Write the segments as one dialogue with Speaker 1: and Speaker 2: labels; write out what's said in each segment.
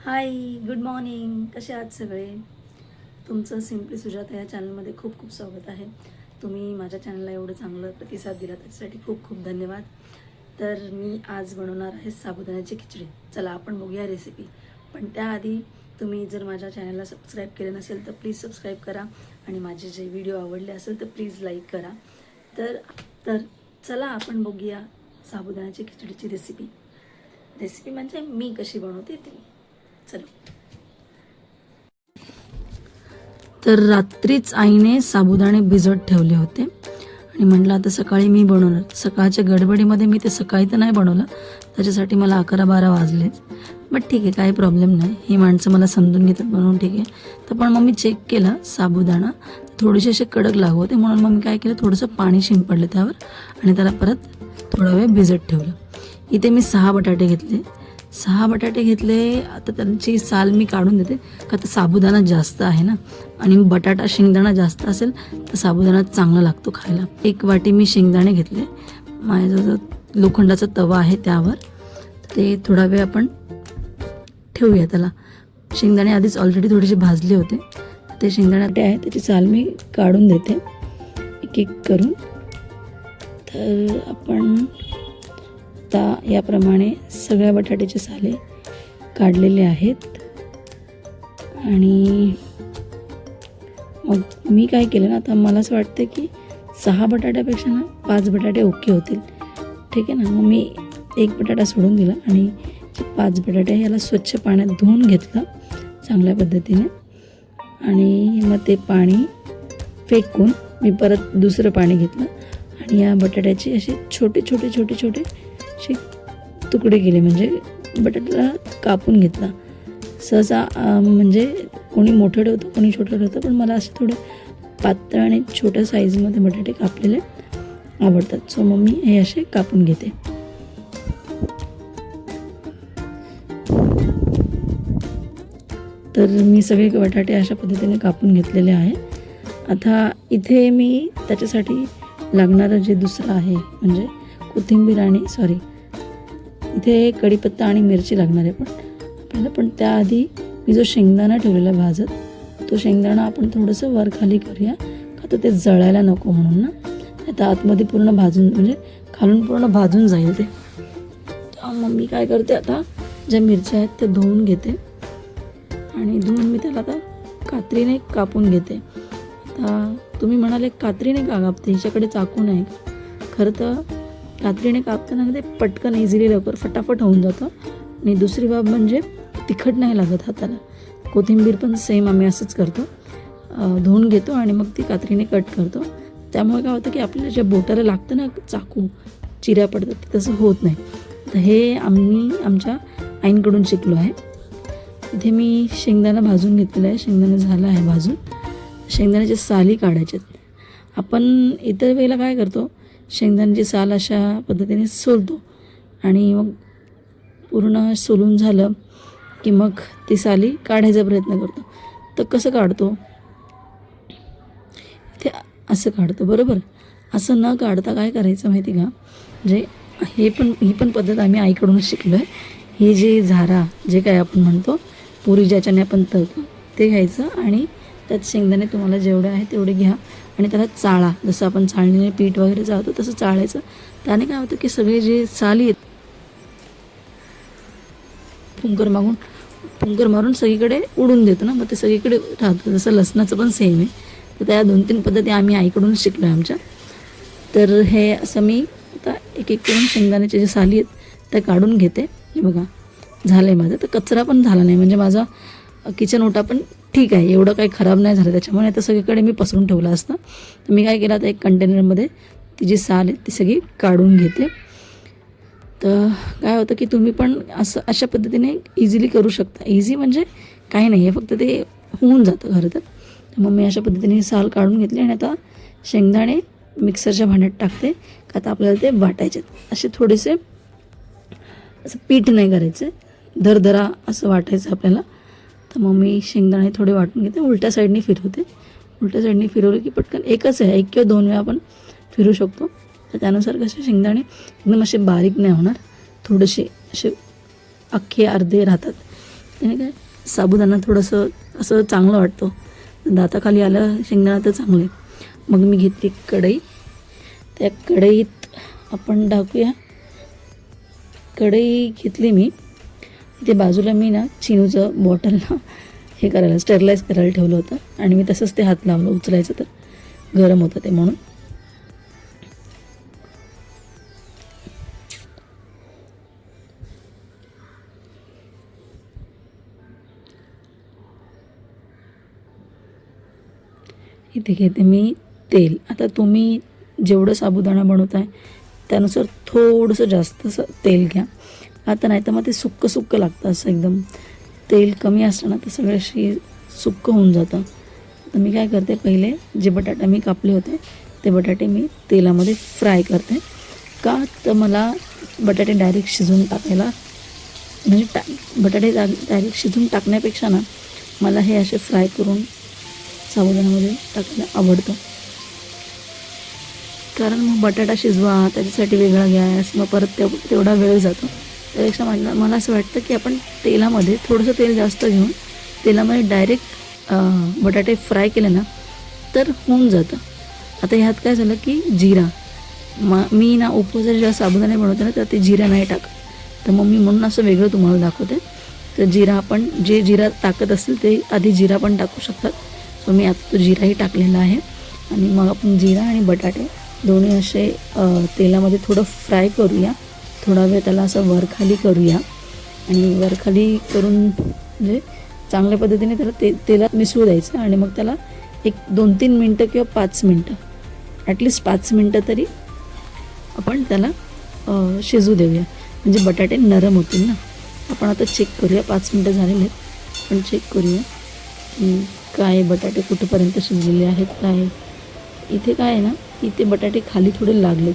Speaker 1: हाय, good morning. कसे आहात सगळे? तुमचं सिम्पली सुजाता या चॅनलमध्ये खूप खूप स्वागत आहे. तुम्ही माझ्या चॅनलला एवढं चांगलं प्रतिसाद दिला त्याच्यासाठी खूप खूप धन्यवाद. तर मी आज बनवणार आहे साबुदाण्याची खिचडी. चला आपण बघूया रेसिपी. पण त्याआधी तुम्ही जर माझ्या चॅनलला सबस्क्राईब केलं नसेल तर प्लीज सबस्क्राईब करा आणि माझे जे व्हिडिओ आवडले असेल तर प्लीज लाईक करा. तर तर चला आपण बघूया साबुदाण्याची खिचडीची रेसिपी म्हणजे मी कशी बनवते ती. चलो. तर रात्रीच आईने साबुदाणे भिजत ठेवले होते आणि म्हटलं आता सकाळी मी बनवणार. सकाळच्या गडबडीमध्ये मी ते सकाळी तर नाही बनवलं, त्याच्यासाठी मला 11-12 वाजलेच. बट ठीक आहे, काही प्रॉब्लेम नाही. ही माणसं मला समजून घेतात म्हणून ठीक आहे. तर पण मग मी चेक केला साबुदाणा थोडेसे असे कडक लागू होते, म्हणून मग मी काय केलं, थोडंसं पाणी शिंपडलं त्यावर आणि त्याला परत थोडा वेळ भिजत ठेवलं. इथे मी 6 बटाटे घेतले. 6 बटाटे घेतले. आता त्यांची साल मी काढून देते, का तर साबुदाणा जास्त आहे ना, आणि बटाटा शेंगदाणा जास्त असेल तर साबुदाणा चांगला लागतो खायला. 1 वाटी मी शेंगदाणे घेतले. माझ्याजवळ लोखंडाचा तवा आहे त्यावर ते थोडा वेळ आपण ठेवूया त्याला. शेंगदाणे आधीच ऑलरेडी थोडेसे भाजले होते. ते शेंगदाणे आहे त्याची साल मी काढून देते एक एक करून. तर आपण आता याप्रमाणे सगळ्या बटाट्याचे साले काढलेले आहेत. आणि मग मी काय केलं ना, आता मला असं वाटतं की 6 बटाट्यापेक्षा ना 5 बटाटे ओके होतील. ठीक आहे ना. मग मी 1 बटाटा सोडून दिला आणि 5 बटाटे याला स्वच्छ पाण्यात धुवून घेतलं चांगल्या पद्धतीने. आणि मग ते पाणी फेकून मी परत दुसरं पाणी घेतलं आणि या बटाट्याचे असे छोटे छोटे छोटे छोटे असे तुकडे केले, म्हणजे बटाट्याला कापून घेतला. सहसा म्हणजे कोणी मोठं ठेवतं कोणी छोटं ठेवतं, पण मला असे थोडे पातळ आणि छोट्या साईजमध्ये बटाटे कापलेले आवडतात. सो मग मी हे असे कापून घेते. तर मी सगळे बटाटे अशा पद्धतीने कापून घेतलेले आहे. आता इथे मी त्याच्यासाठी लागणारं जे दुसरं आहे म्हणजे कोथिंबीर आणि इथे कढीपत्ता आणि मिरची लागणार आहे पण आपल्याला. पण त्याआधी मी जो शेंगदाणा ठेवलेला भाजत, तो शेंगदाणा आपण थोडंसं वर खाली करूया, का तर ते जळायला नको म्हणून ना. आता आतमध्ये पूर्ण भाजून म्हणजे खालून पूर्ण भाजून जाईल ते. मग मी काय करते, आता ज्या मिरच्या आहेत त्या धुवून घेते आणि धुवून मी त्याला आता कात्रीने कापून घेते. आता तुम्ही म्हणाले कात्रीने का कापते, हिच्याकडे चाकू नाही का? खरं तर कात्रीने कापताना ते पटकन इझिली लवकर फटाफट होऊन जातं. आणि दुसरी बाब म्हणजे तिखट नाही लागत हाताला. कोथिंबीर पण सेम आम्ही असंच करतो, धुवून घेतो आणि मग ती कात्रीने कट करतो. त्यामुळे काय होतं की आपल्याला ज्या बोटाला लागतं ना चाकू, चिऱ्या पडतात, तसं होत नाही. तर हे आम्ही आमच्या आईंकडून शिकलो आहे. इथे मी शेंगदाणा भाजून घेतलेला आहे. शेंगदाणा झाला आहे भाजून. शेंगदाण्याच्या साली काढायच्यात. आपण इतर वेळेला काय करतो, शेंगदाण्याची साल अशा पद्धतीने सोलतो आणि मग पूर्ण सोलून झालं की मग ती साली काढायचा प्रयत्न करतो. तर कसं काढतो, ते असं काढतो बरोबर. असं न काढता काय करायचं माहिती का, म्हणजे ही पण पद्धत आम्ही आईकडूनच शिकलो आहे. हे जे झारा जे काय आपण म्हणतो पुरी ज्याच्याने आपण तळतो ते घ्यायचं आणि त्यात शेंगदाणे तुम्हाला जेवढे आहे तेवढे घ्या आणि त्याला चाळा. जसं आपण चाळणीने पीठ वगैरे चाळतो तसं चाळायचं. त्याने काय होतं की सगळे जे साली आहेत फुंकर मारून सगळीकडे उडून देतो ना, मग ते सगळीकडे राहतं. जसं लसणाचं पण सेम आहे. तर त्या 2-3 पद्धती आम्ही आईकडूनच शिकलो आहे आमच्या. तर हे असं मी आता एक एक करून शेंगदाण्याचे जे साली आहेत त्या काढून घेते. हे बघा झालं आहे माझं. तर कचरा पण झाला नाही, म्हणजे माझा किचन ओटा पण ठीक आहे, एवढं काही खराब नाही झालं. त्याच्यामुळे आता सगळीकडे मी पसरून ठेवलं असतं. तर मी काय केलं, आता एक कंटेनरमध्ये ती जी साल आहे ती सगळी काढून घेते. तर काय होतं की तुम्ही पण अशा पद्धतीने इझिली करू शकता. इझी म्हणजे काही नाही आहे, फक्त ते होऊन जातं खरं तर. मग मी अशा पद्धतीने साल काढून घेतली आणि आता शेंगदाणे मिक्सरच्या भांड्यात टाकते, का आता आपल्याला ते वाटायचे. असे थोडेसे असं पीठ नाही करायचं, दरदरा असं वाटायचं आपल्याला. तर मग मी शेंगदाणे थोडे वाटून घेते, उलट्या साईडने फिरवते. उलट्या साईडने फिरवलं की पटकन एकच आहे, 1 किंवा 2 वेळा आपण फिरू शकतो. तर त्यानुसार कसे शेंगदाणे एकदम असे बारीक नाही होणार, थोडेसे असे अख्खे अर्धे राहतात. त्याने काय साबुदाणा थोडंसं असं चांगलं वाटतं, दाताखाली आलं शेंगदाणा तर चांगलं आहे. मग मी घेतली कढई, त्या कढईत आपण टाकूया. कढई घेतली मी, इथे बाजूला मी ना चिनूचं बॉटल ना हे करायला स्टरलाइज करायला ठेवलं होतं आणि मी तसंच ते हात लावलं उचलायचं तर गरम होतं ते म्हणून. इथे घेते मी तेल. आता तुम्ही जेवढं साबुदाणा बनवताय त्यानुसार थोडंसं जास्त तेल घ्या. आता नाही तर मग ते सुक्कं सुक्कं लागतं, असं एकदम तेल कमी असलं ना तर सगळं अशी सुक्कं होऊन जातं. तर मी काय करते, पहिले जे बटाटे मी कापले होते ते बटाटे मी तेलामध्ये फ्राय करते. का तर मला बटाटे डायरेक्ट शिजवून टाकायला म्हणजे बटाटे डायरेक्ट शिजवून टाकण्यापेक्षा ना मला हे असे फ्राय करून साबुदाण्यामध्ये टाकायला आवडतं. कारण मग बटाटा शिजवा त्याच्यासाठी वेगळा गॅस, मग परत तेवढा वेळ जातो. त्यापेक्षा मला असं वाटतं की आपण तेलामध्ये थोडंसं तेल जास्त घेऊन तेलामध्ये डायरेक्ट बटाटे फ्राय केले ना तर होऊन जातं. आता ह्यात काय झालं की जिरा, मी ना उपवासाचे जेव्हा साबुदाणे बनवते ना तर ते जिरा नाही टाकत, तर मग मी म्हणून असं वेगळं तुम्हाला दाखवते. तर जिरा आपण जे जिरा टाकत असेल ते आधी जिरा पण टाकू शकतात. सो मी आता तो जिराही टाकलेला आहे आणि मग आपण जिरा आणि बटाटे दोन्ही असे तेलामध्ये थोडं फ्राय करूया. थोडा वेळ त्याला असं वरखाली करूया आणि वरखाली करून म्हणजे चांगल्या पद्धतीने त्याला तेलात मिसळू द्यायचं आणि मग त्याला एक 2-3 मिनटं किंवा 5 मिनटं ॲटलिस्ट 5 मिनटं तरी आपण त्याला शिजू देऊया, म्हणजे बटाटे नरम होतील ना. आपण आता चेक करूया, 5 मिनटं झालेले आहेत, पण चेक करूया की काय बटाटे कुठंपर्यंत शिजलेले आहेत. काय इथे काय आहे ना, इथे बटाटे खाली थोडे लागलेत,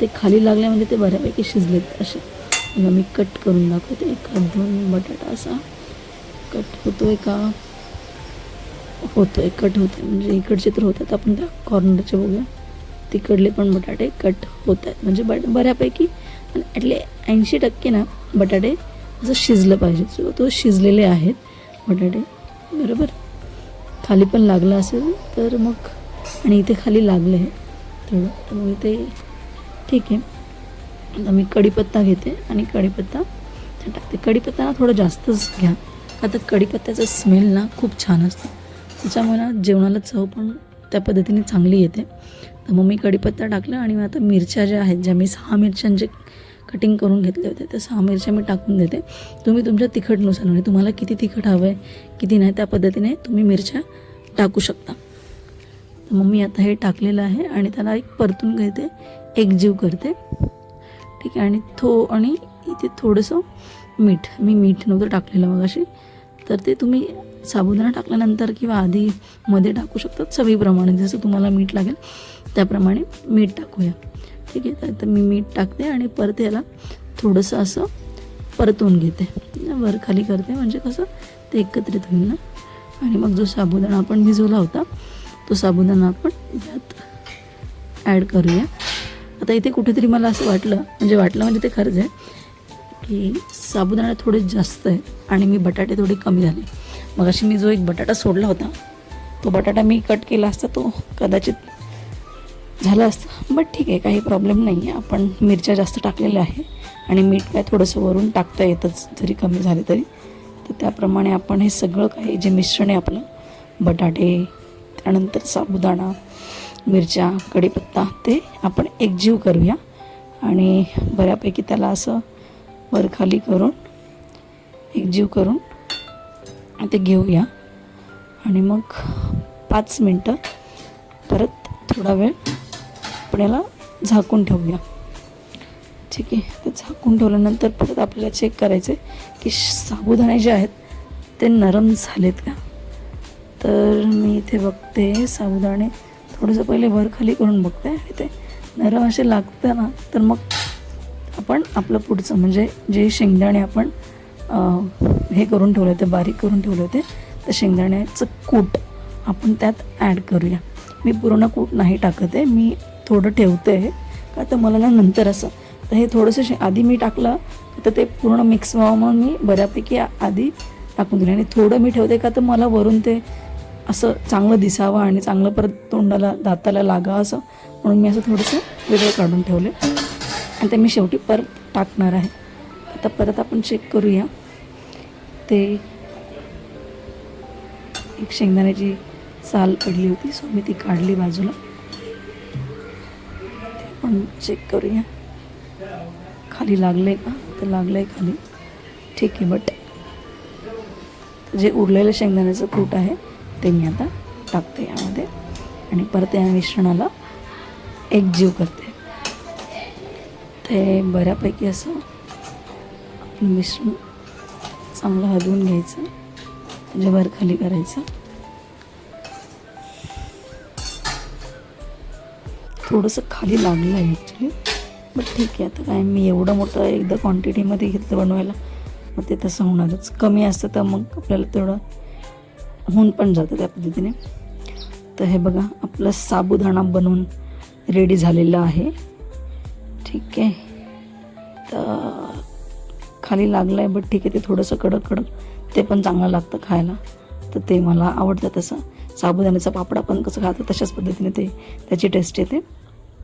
Speaker 1: ते खाली लागले म्हणजे ते बऱ्यापैकी शिजलेत असे. मग मी कट करून दाखवते. 1-2 बटाटा असा कट होतोय का, होतोय, कट होते म्हणजे इकडचे तर होतात. आपण त्या कॉर्नरचे बघूया, तिकडले पण बटाटे कट होत आहेत म्हणजे बऱ्यापैकी ॲटली 80% ना बटाटे असं शिजलं पाहिजे. सो तो शिजलेले आहेत बटाटे बरोबर. खाली पण लागलं असेल तर मग, आणि इथे खाली लागले आहे थोडं, तर मग इथे ठीक आहे. आता मी कढीपत्ता घेते आणि कढीपत्ता टाकते. कढीपत्ता ना थोडं जास्तच घ्या, का तर कढीपत्त्याचं स्मेल ना खूप छान असतं, त्याच्यामुळे जेवणाला चव पण त्या पद्धतीने चांगली येते. तर मग मी कढीपत्ता टाकला आणि आता मिरच्या ज्या आहेत, ज्या मी 6 मिरच्यांचे कटिंग करून घेतले होते त्या 6 मिरच्या मी टाकून देते. तुम्ही तुमच्या तिखटनुसार म्हणजे तुम्हाला किती तिखट हवं आहे किती नाही त्या पद्धतीने तुम्ही मिरच्या टाकू शकता. तर मग मी आता हे टाकलेलं आहे आणि त्याला एक परतून घेते, एकजीव करते ठीक आहे. आणि इथे थोडंसं मीठ, मी मीठ नव्हतं टाकलेलं मगाशी, तर ते तुम्ही साबुदाणा टाकल्यानंतर किंवा आधी मध्ये टाकू शकतात चवीप्रमाणे, जसं तुम्हाला मीठ लागेल त्याप्रमाणे मीठ टाकूया ठीक आहे. तर मी मीठ टाकते आणि परत याला थोडंसं असं परतून घेते, वर खाली करते म्हणजे कसं ते एकत्रित होईल ना. आणि मग जो साबुदाणा आपण भिजवला होता तो साबुदाणा आपण यात ॲड करूया. आता इथे कुठेतरी मला असं वाटलं म्हणजे ते खरंच आहे की साबुदाणा थोडे जास्त आहेत आणि मी बटाटे थोडे कमी झाले. मग अशी मी जो एक बटाटा सोडला होता तो बटाटा मी कट केला असता तो कदाचित झालं असतं, बट ठीक आहे, काही प्रॉब्लेम नाही आहे. आपण मिरच्या जास्त टाकलेल्या आहे आणि मीठ काय थोडंसं वरून टाकता येतच जरी कमी झाले तरी. तर त्याप्रमाणे आपण हे सगळं काही जे मिश्रण आहे आपलं, बटाटे त्यानंतर साबुदाणा मिरच्या कढीपत्ता, ते आपण एकजीव करूया आणि बऱ्यापैकी त्याला असं वरखाली करून एकजीव करून ते घेऊया आणि मग 5 मिनटं परत थोडा वेळ आपण याला झाकून ठेवूया ठीक आहे. तर झाकून ठेवल्यानंतर परत आपल्याला चेक करायचं आहे की साबुदाणे जे आहेत ते नरम झालेत का. तर मी इथे बघते साबुदाणे थोडंसं पहिले वर खाली करून बघते आणि ते नरम असे लागतं ना तर मग आपण आपलं पुढचं म्हणजे जे शेंगदाणे आपण हे करून ठेवले होते, बारीक करून ठेवले होते, तर शेंगदाण्याचं कूट आपण त्यात ॲड करूया. मी पूर्ण कूट नाही टाकत आहे, मी थोडं ठेवते आहे का तर मला ना नंतर असं, तर हे थोडंसं आधी मी टाकलं तर ते पूर्ण मिक्स व्हावं म्हणून मी बऱ्यापैकी आधी टाकून दिले. आणि थोडं मी ठेवते का तर मला वरून ते असं चांगलं दिसावं आणि चांगलं परत तोंडाला दाताला लागावं असं, म्हणून मी असं थोडंसं वेगळं काढून ठेवले. आणि ते मी शेवटी परत टाकणार आहे. आता परत आपण चेक करूया. ते एक शेंगदाण्याची साल पडली होती, सो मी ती काढली बाजूला. ते पण चेक करूया खाली लागले का. तर लागलं आहे खाली, ठीक आहे. बट जे उरलेलं शेंगदाण्याचं कूट आहे ते मी आता टाकते यामध्ये आणि परत या मिश्रणाला एकजीव करते. ते बऱ्यापैकी असं आपलं मिश्रण चांगलं हलवून घ्यायचं, म्हणजे वर खाली करायचं. थोडंसं खाली लागलं आहे ॲक्च्युली, बट ठीक आहे. आता काय मी एवढं मोठं एकदा क्वांटिटीमध्ये घेतलं बनवायला, मग ते तसं होणारच. कमी असतं तर मग आपल्याला तेवढं होऊन पण जातं त्या पद्धतीने. तर हे बघा आपलं साबुदाणा बनवून रेडी झालेलं आहे, ठीक आहे. तर खाली लागलं आहे, बट ठीक आहे. ते थोडंसं कडक कडक ते पण चांगलं लागतं खायला, तर ते मला आवडतं. तसं साबुदाण्याचा पापडा पण कसं खातं तशाच पद्धतीने ते त्याची टेस्ट येते.